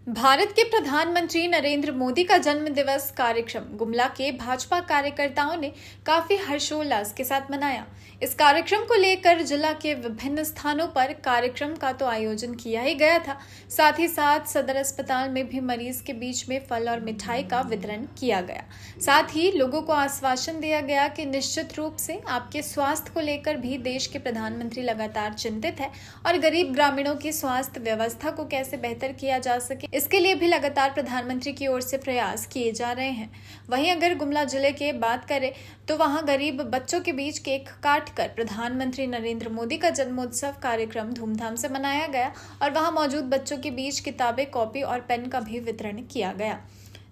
भारत के प्रधानमंत्री नरेंद्र मोदी का जन्म दिवस कार्यक्रम गुमला के भाजपा कार्यकर्ताओं ने काफी हर्षोल्लास के साथ मनाया। इस कार्यक्रम को लेकर जिला के विभिन्न स्थानों पर कार्यक्रम का तो आयोजन किया ही गया था, साथ ही साथ सदर अस्पताल में भी मरीज के बीच में फल और मिठाई का वितरण किया गया। साथ ही लोगों को आश्वासन दिया गया कि निश्चित रूप से आपके स्वास्थ्य को लेकर भी देश के प्रधानमंत्री लगातार चिंतित है और गरीब ग्रामीणों की स्वास्थ्य व्यवस्था को कैसे बेहतर किया जा सके, इसके लिए भी लगातार प्रधानमंत्री की ओर से प्रयास किए जा रहे हैं। वहीं अगर गुमला जिले की बात करें तो वहां गरीब बच्चों के बीच केक काटकर प्रधानमंत्री नरेंद्र मोदी का जन्मोत्सव कार्यक्रम धूमधाम से मनाया गया और वहां मौजूद बच्चों के बीच किताबें, कॉपी और पेन का भी वितरण किया गया।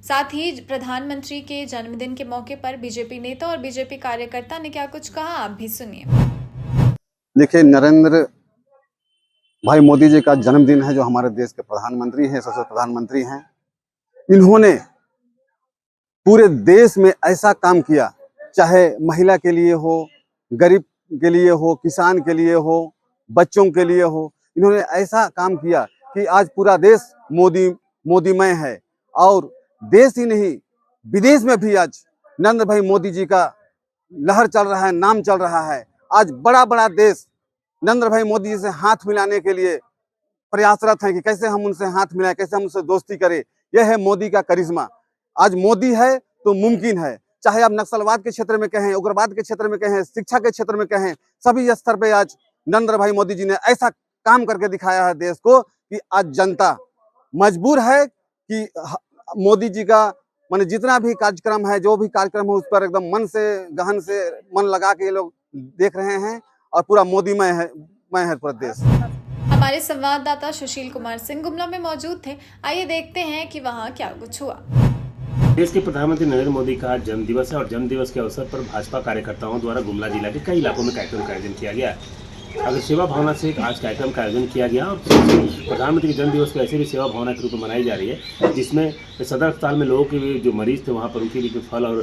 साथ ही प्रधानमंत्री के जन्मदिन के मौके पर बीजेपी नेता और बीजेपी कार्यकर्ता ने क्या कुछ कहा, आप भी सुनिए। देखिए, नरेंद्र भाई मोदी जी का जन्मदिन है, जो हमारे देश के प्रधानमंत्री हैं, सबसे प्रधानमंत्री हैं। इन्होंने पूरे देश में ऐसा काम किया, चाहे महिला के लिए हो, गरीब के लिए हो, किसान के लिए हो, बच्चों के लिए हो। इन्होंने ऐसा काम किया कि आज पूरा देश मोदीमय है और देश ही नहीं विदेश में भी आज नरेंद्र भाई मोदी जी का लहर चल रहा है, नाम चल रहा है। आज बड़ा बड़ा देश नरेंद्र भाई मोदी जी से हाथ मिलाने के लिए प्रयासरत है कि कैसे हम उनसे हाथ मिलाएं, कैसे हम उनसे दोस्ती करें। यह है मोदी का करिश्मा। आज मोदी है तो मुमकिन है, चाहे आप नक्सलवाद के क्षेत्र में कहें, उग्रवाद के क्षेत्र में कहें, शिक्षा के क्षेत्र में कहें, सभी स्तर पे आज नरेंद्र भाई मोदी जी ने ऐसा काम करके दिखाया है देश को कि आज जनता मजबूर है कि मोदी जी का माने जितना भी कार्यक्रम है, जो भी कार्यक्रम है, उस पर एकदम मन से, गहन से मन लगा के ये लोग देख रहे हैं और पूरा मोदीमय है पूरा देश। हमारे संवाददाता सुशील कुमार सिंह गुमला में मौजूद थे। आइए देखते हैं कि वहां क्या कुछ हुआ। देश के प्रधानमंत्री नरेंद्र मोदी का जन्म दिवस है और जन्म दिवस के अवसर पर भाजपा कार्यकर्ताओं द्वारा गुमला जिला के कई इलाकों में कार्यक्रम का आयोजन किया गया। अगर सेवा भावना से आज कार्यक्रम का आयोजन किया गया और प्रधानमंत्री के जन्म दिवस को ऐसे भी सेवा भावना के रूप में मनाई जा रही है, जिसमें सदर अस्पताल में लोगों के जो मरीज थे वहाँ पर उनके बीच में फल और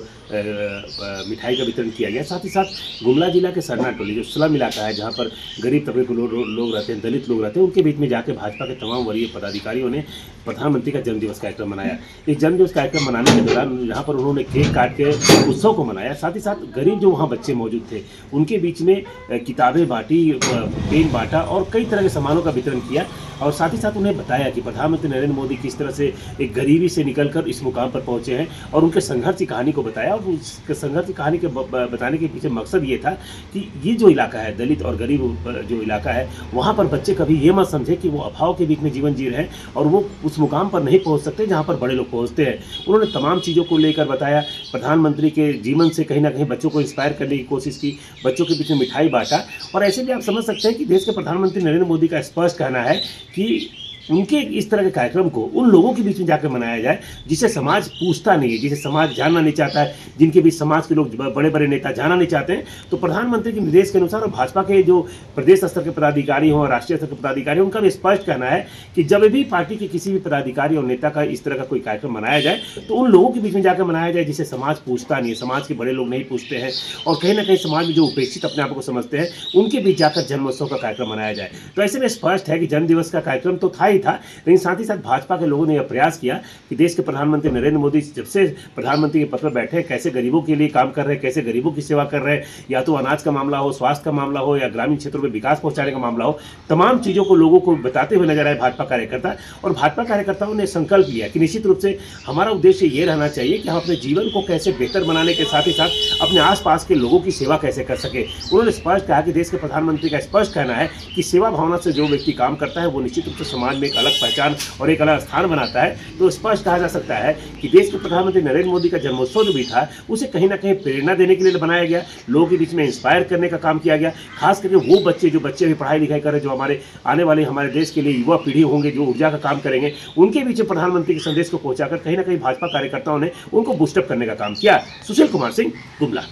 मिठाई का वितरण किया गया। साथ ही साथ गुमला जिला के सरना टोली जो स्लम इलाका है, जहाँ पर गरीब तबके के लोग रहते हैं, दलित लोग रहते हैं, उनके बीच में जाकर भाजपा के तमाम वरीय पदाधिकारियों ने प्रधानमंत्री का जन्मदिवस कार्यक्रम मनाया। इस जन्मदिवस कार्यक्रम मनाने के दौरान यहाँ पर उन्होंने केक काट के उत्सव को मनाया। साथ ही साथ गरीब जो वहाँ बच्चे मौजूद थे उनके बीच में किताबें बांटी, पेन बांटा और कई तरह के सामानों का वितरण किया और साथ ही साथ उन्हें बताया कि प्रधानमंत्री नरेंद्र मोदी किस तरह से एक गरीबी से निकलकर इस मुकाम पर पहुंचे हैं और उनके संघर्ष की कहानी को बताया। और उस संघर्ष की कहानी के बताने के पीछे मकसद ये था कि ये जो इलाका है, दलित और गरीब जो इलाका है, वहाँ पर बच्चे कभी ये मत समझे कि वो अभाव के बीच में जीवन जी रहे हैं और वो उस मुकाम पर नहीं पहुँच सकते जहाँ पर बड़े लोग पहुँचते हैं। उन्होंने तमाम चीज़ों को लेकर बताया, प्रधानमंत्री के जीवन से कहीं ना कहीं बच्चों को इंस्पायर करने की कोशिश की, बच्चों के बीच में मिठाई बांटा। और ऐसे भी आप समझ सकते हैं कि देश के प्रधानमंत्री नरेंद्र मोदी का स्पष्ट कहना है कि उनके इस तरह के कार्यक्रम को उन लोगों के बीच में जाकर मनाया जाए जिसे समाज पूछता नहीं है, जिसे समाज जानना नहीं चाहता है, जिनके बीच समाज के लोग बड़े बड़े नेता जानना नहीं चाहते हैं। तो प्रधानमंत्री के निर्देश के अनुसार और भाजपा के जो प्रदेश स्तर के पदाधिकारी हों और राष्ट्रीय स्तर के पदाधिकारी हों, उनका भी स्पष्ट कहना है कि जब भी पार्टी के किसी भी पदाधिकारी और नेता का इस तरह का कोई कार्यक्रम मनाया जाए तो उन लोगों के बीच में जाकर मनाया जाए जिसे समाज पूछता नहीं है, समाज के बड़े लोग नहीं पूछते हैं और कहीं ना कहीं समाज में जो उपेक्षित अपने आप को समझते हैं, उनके बीच जाकर जन्मोत्सव का कार्यक्रम मनाया जाए। तो ऐसे में स्पष्ट है कि जन्मदिवस का कार्यक्रम तो था ही था, लेकिन साथ ही साथ भाजपा के लोगों ने यह प्रयास किया कि देश के प्रधानमंत्री नरेंद्र मोदी जब से प्रधानमंत्री के पद पर बैठे, कैसे गरीबों के लिए काम कर रहे हैं, कैसे गरीबों की सेवा कर रहे हैं, या तो अनाज का मामला हो, स्वास्थ्य का मामला हो या ग्रामीण क्षेत्रों में विकास पहुंचाने का मामला हो, तमाम चीज़ों को लोगों को बताते हुए नजर आए भाजपा कार्यकर्ता। और भाजपा कार्यकर्ताओं ने संकल्प लिया कि निश्चित रूप से हमारा उद्देश्य ये रहना चाहिए कि हम अपने जीवन को कैसे बेहतर बनाने के साथ ही साथ अपने आसपास के लोगों की सेवा कैसे कर सके। उन्होंने स्पष्ट कहा कि देश के प्रधानमंत्री का स्पष्ट कहना है कि सेवा भावना से जो व्यक्ति काम करता है वो निश्चित रूप से समाज में एक अलग पहचान और एक अलग स्थान बनाता है। तो स्पष्ट कहा जा सकता है कि देश के प्रधानमंत्री नरेंद्र मोदी का जन्मोत्सव जो भी था उसे कहीं ना कहीं प्रेरणा देने के लिए बनाया गया, लोगों के बीच में इंस्पायर करने का काम किया गया। खास करके वो बच्चे जो अभी पढ़ाई लिखाई कर रहे, जो हमारे आने वाले हमारे देश के लिए युवा पीढ़ी होंगे, जो ऊर्जा का काम करेंगे, उनके बीच प्रधानमंत्री के संदेश को पहुंचाकर कहीं ना कहीं भाजपा कार्यकर्ताओं ने उनको बूस्टअप करने का काम किया। सुशील कुमार सिंह, गुमला।